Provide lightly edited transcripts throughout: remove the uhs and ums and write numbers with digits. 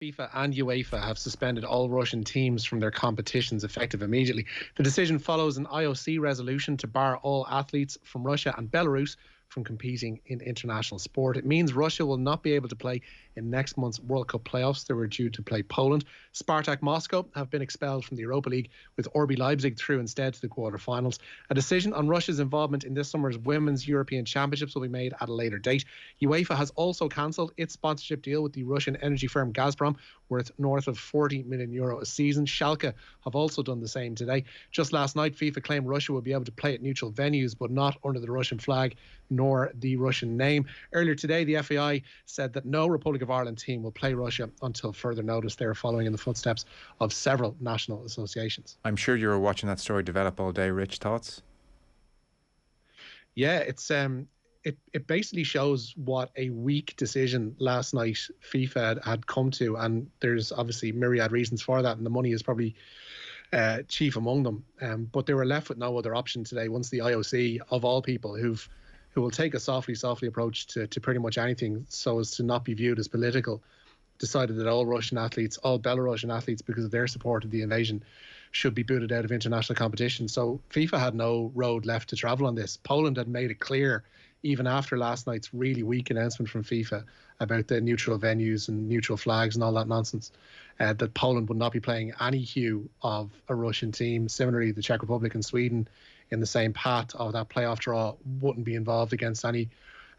FIFA and UEFA have suspended all Russian teams from their competitions effective immediately. The decision follows an IOC resolution to bar all athletes from Russia and Belarus from competing in international sport. It means Russia will not be able to play in next month's World Cup playoffs. They were due to play Poland. Spartak Moscow have been expelled from the Europa League, with RB Leipzig through instead to the quarter-finals. A decision on Russia's involvement in this summer's Women's European Championships will be made at a later date. UEFA has also cancelled its sponsorship deal with the Russian energy firm Gazprom, worth north of €40 million a season. Schalke have also done the same today. Just last night, FIFA claimed Russia would be able to play at neutral venues, but not under the Russian flag nor the Russian name. Earlier today, the FAI said that no Republic of Ireland team will play Russia until further notice. They are following in the footsteps of several national associations. I'm sure you were watching that story develop all day. Rich, thoughts? Yeah, it basically shows what a weak decision last night FIFA had come to, and there's obviously myriad reasons for that, and the money is probably chief among them. But they were left with no other option today once the IOC, of all people, who will take a softly approach to pretty much anything so as to not be viewed as political, decided that all Russian athletes, all Belarusian athletes, because of their support of the invasion, should be booted out of international competition. So FIFA had no road left to travel on this. Poland had made it clear, even after last night's really weak announcement from FIFA about the neutral venues and neutral flags and all that nonsense, that Poland would not be playing any hue of a Russian team. Similarly, the Czech Republic and Sweden, in the same path of that playoff draw, wouldn't be involved against any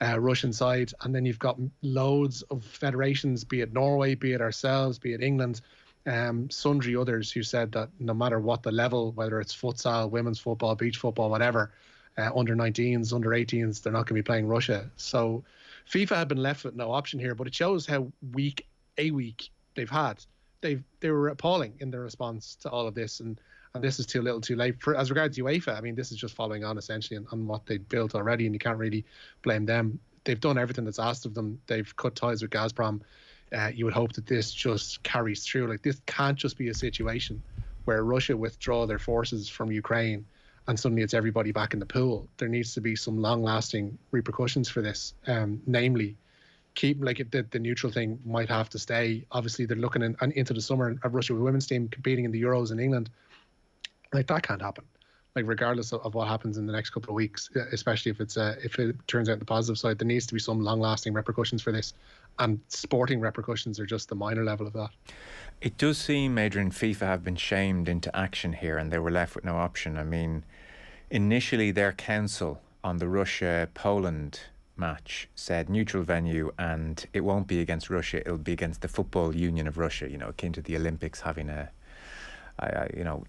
Russian side. And then you've got loads of federations, be it Norway, be it ourselves, be it England, sundry others, who said that no matter what the level, whether it's futsal, women's football, beach football, whatever, under 19s, under 18s, they're not going to be playing Russia. So FIFA had been left with no option here, but it shows how weak they've had. They were appalling in their response to all of this, and this is too little too late. As regards UEFA, I mean, this is just following on essentially on what they'd built already, and you can't really blame them. They've done everything that's asked of them. They've cut ties with Gazprom. You would hope that this just carries through. Like, this can't just be a situation where Russia withdraw their forces from Ukraine and suddenly it's everybody back in the pool. There needs to be some long-lasting repercussions for this. Namely, keep the neutral thing might have to stay. Obviously, they're looking into the summer at Russia women's team competing in the Euros in England. Like, that can't happen. Like, regardless of what happens in the next couple of weeks, especially if it turns out the positive side, there needs to be some long-lasting repercussions for this. And sporting repercussions are just the minor level of that. It does seem, Adrian, FIFA have been shamed into action here, and they were left with no option. I mean, initially their council on the Russia-Poland match said neutral venue, and it won't be against Russia, it'll be against the Football Union of Russia, akin to the Olympics having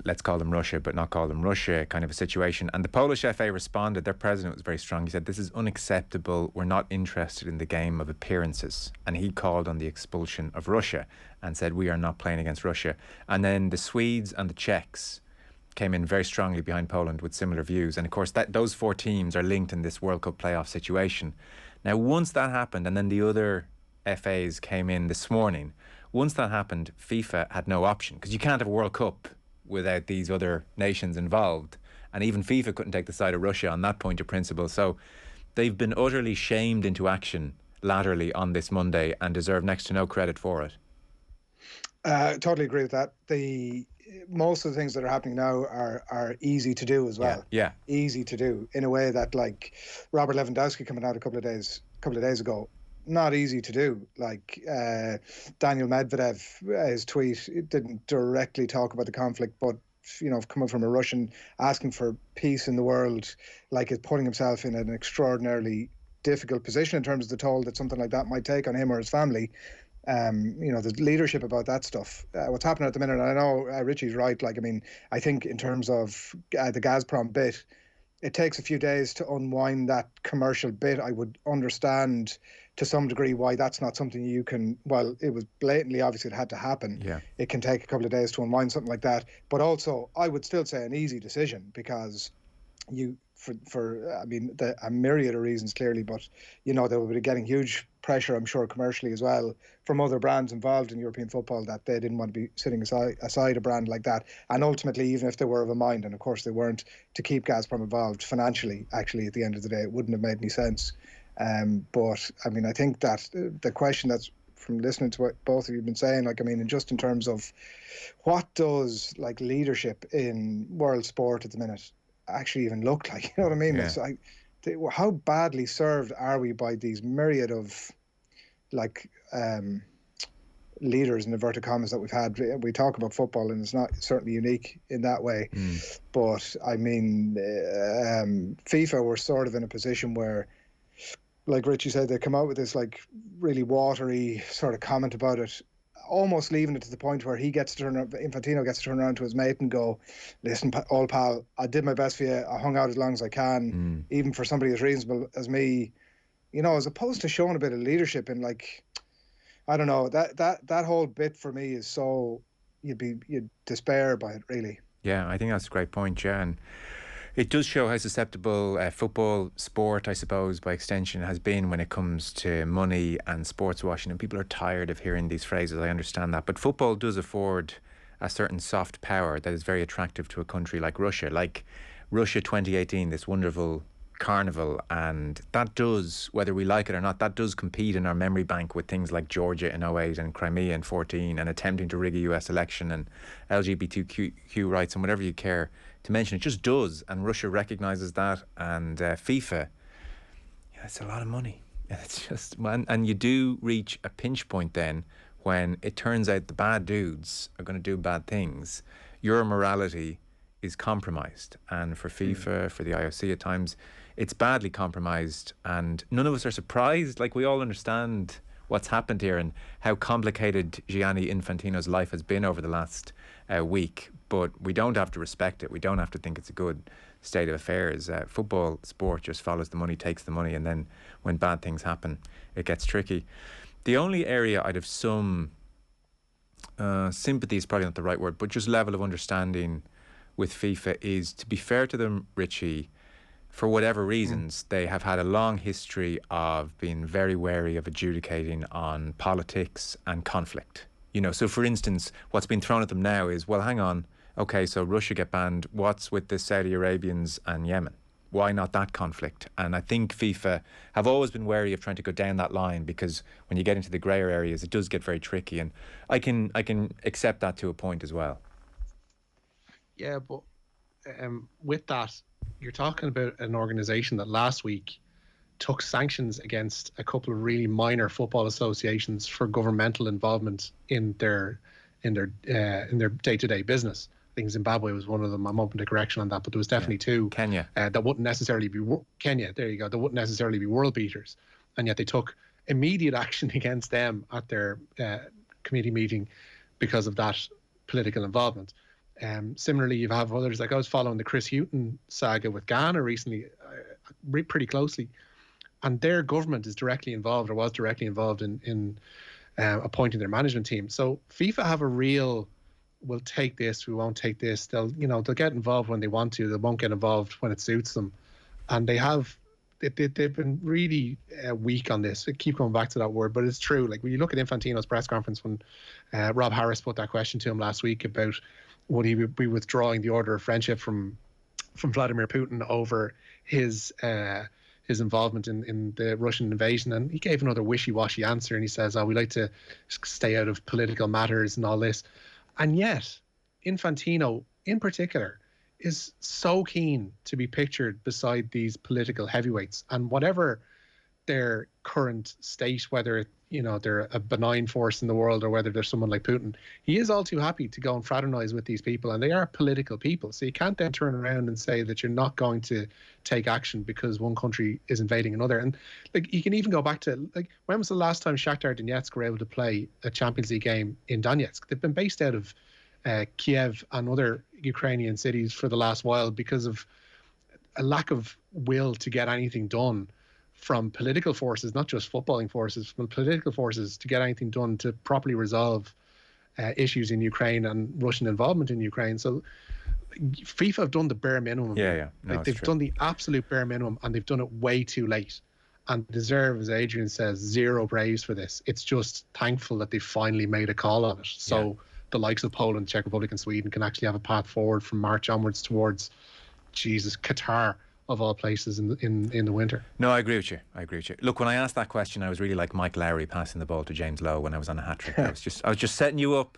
let's call them Russia, but not call them Russia kind of a situation. And the Polish FA responded. Their president was very strong. He said, this is unacceptable. We're not interested in the game of appearances. And he called on the expulsion of Russia and said, we are not playing against Russia. And then the Swedes and the Czechs came in very strongly behind Poland with similar views. And of course, those four teams are linked in this World Cup playoff situation. Now, once that happened, and then the other FAs came in this morning, once that happened, FIFA had no option, because you can't have a World Cup without these other nations involved. And even FIFA couldn't take the side of Russia on that point of principle. So they've been utterly shamed into action laterally on this Monday and deserve next to no credit for it. Totally agree with that. Most of the things that are happening now are easy to do as well. Yeah. Easy to do in a way that, like Robert Lewandowski coming out a couple of days ago, not easy to do. Like Daniel Medvedev, his tweet, it didn't directly talk about the conflict, but coming from a Russian asking for peace in the world, like, is putting himself in an extraordinarily difficult position in terms of the toll that something like that might take on him or his family. The leadership about that stuff, what's happening at the minute, and I know Richie's right. Like, I mean, I think in terms of the Gazprom bit, it takes a few days to unwind that commercial bit. I would understand to some degree why that's not something you can, well, it was blatantly obvious it had to happen. Yeah. It can take a couple of days to unwind something like that. But also, I would still say an easy decision, because for a myriad of reasons, clearly, but they will be getting huge pressure, I'm sure, commercially as well, from other brands involved in European football, that they didn't want to be sitting aside a brand like that. And ultimately, even if they were of a mind, and of course they weren't, to keep Gazprom involved financially, actually, at the end of the day, it wouldn't have made any sense. But I mean, I think that the question that's from listening to what both of you have been saying. Like, I mean, just in terms of what does like leadership in world sport at the minute actually even look like? You know what I mean? Yeah. It's like, how badly served are we by these myriad of like leaders in inverted commas that we've had? We talk about football, and it's not certainly unique in that way. But I mean, FIFA were sort of in a position where, like Richie said, they come out with this like really watery sort of comment about it, almost leaving it to the point where Infantino gets to turn around to his mate and go, "Listen, old pal, I did my best for you. I hung out as long as I can, even for somebody as reasonable as me." You know, as opposed to showing a bit of leadership in, like, I don't know, that whole bit for me is so, you'd despair by it, really. Yeah, I think that's a great point, Jan. It does show how susceptible football, sport, I suppose, by extension, has been when it comes to money and sports washing. And people are tired of hearing these phrases. I understand that. But football does afford a certain soft power that is very attractive to a country like Russia. Like Russia 2018, this wonderful carnival, and that does, whether we like it or not, that does compete in our memory bank with things like Georgia in 08 and Crimea in 14 and attempting to rig a US election and LGBTQ rights and whatever you care to mention. It just does, and Russia recognises that, and FIFA, it's a lot of money. It's just, and you do reach a pinch point then when it turns out the bad dudes are going to do bad things. Your morality is compromised, and for FIFA, for the IOC at times, it's badly compromised, and none of us are surprised. Like, we all understand what's happened here and how complicated Gianni Infantino's life has been over the last week, but we don't have to respect it. We don't have to think it's a good state of affairs. Football sport just follows the money, takes the money, and then when bad things happen, it gets tricky. The only area I'd have some sympathy is probably not the right word, but just level of understanding with FIFA is, to be fair to them, Richie, for whatever reasons, they have had a long history of being very wary of adjudicating on politics and conflict. You know, so for instance, what's been thrown at them now is, well, hang on, okay, so Russia get banned, what's with the Saudi Arabians and Yemen? Why not that conflict? And I think FIFA have always been wary of trying to go down that line, because when you get into the greyer areas, it does get very tricky, and I can accept that to a point as well. Yeah, but with that, you're talking about an organisation that last week took sanctions against a couple of really minor football associations for governmental involvement in their day-to-day business. I think Zimbabwe was one of them. I'm open to correction on that, but there was definitely two. Kenya. That wouldn't necessarily be Kenya. There you go. That wouldn't necessarily be world beaters, and yet they took immediate action against them at their committee meeting because of that political involvement. Similarly, you have others, like I was following the Chris Hughton saga with Ghana recently, pretty closely, and their government is directly involved, or was directly involved in appointing their management team. So FIFA have a real, we'll take this, we won't take this. They'll get involved when they want to. They won't get involved when it suits them, and they've been really weak on this. I keep going back to that word, but it's true. Like, when you look at Infantino's press conference when Rob Harris put that question to him last week about would he be withdrawing the order of friendship from Vladimir Putin over his involvement in the Russian invasion, and he gave another wishy-washy answer, and he says, we like to stay out of political matters and all this. And yet Infantino in particular is so keen to be pictured beside these political heavyweights, and whatever their current state, whether they're a benign force in the world or whether they're someone like Putin, he is all too happy to go and fraternize with these people, and they are political people. So you can't then turn around and say that you're not going to take action because one country is invading another. And like, you can even go back to, like, when was the last time Shakhtar Donetsk were able to play a Champions League game in Donetsk? They've been based out of Kiev and other Ukrainian cities for the last while because of a lack of will to get anything done from political forces, not just footballing forces, from political forces, to get anything done to properly resolve issues in Ukraine and Russian involvement in Ukraine. So FIFA have done the bare minimum. Yeah. No, they've done the absolute bare minimum, and they've done it way too late, and deserve, as Adrian says, zero praise for this. It's just thankful that they finally made a call on it. So the likes of Poland, Czech Republic and Sweden can actually have a path forward from March onwards towards, Qatar. of all places in the winter. No, I agree with you. Look, when I asked that question, I was really like Mike Lowry passing the ball to James Lowe when I was on a hat trick. I was just setting you up.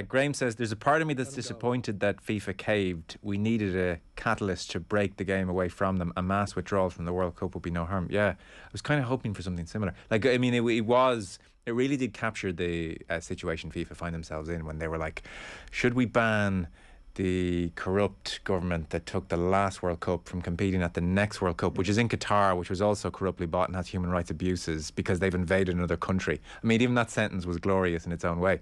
Graham says there's a part of me that's disappointed that FIFA caved. We needed a catalyst to break the game away from them. A mass withdrawal from the World Cup would be no harm. Yeah, I was kind of hoping for something similar. Like, I mean, it really did capture the situation FIFA find themselves in when they were like, should we ban the corrupt government that took the last World Cup from competing at the next World Cup, which is in Qatar, which was also corruptly bought and has human rights abuses because they've invaded another country. I mean, even that sentence was glorious in its own way.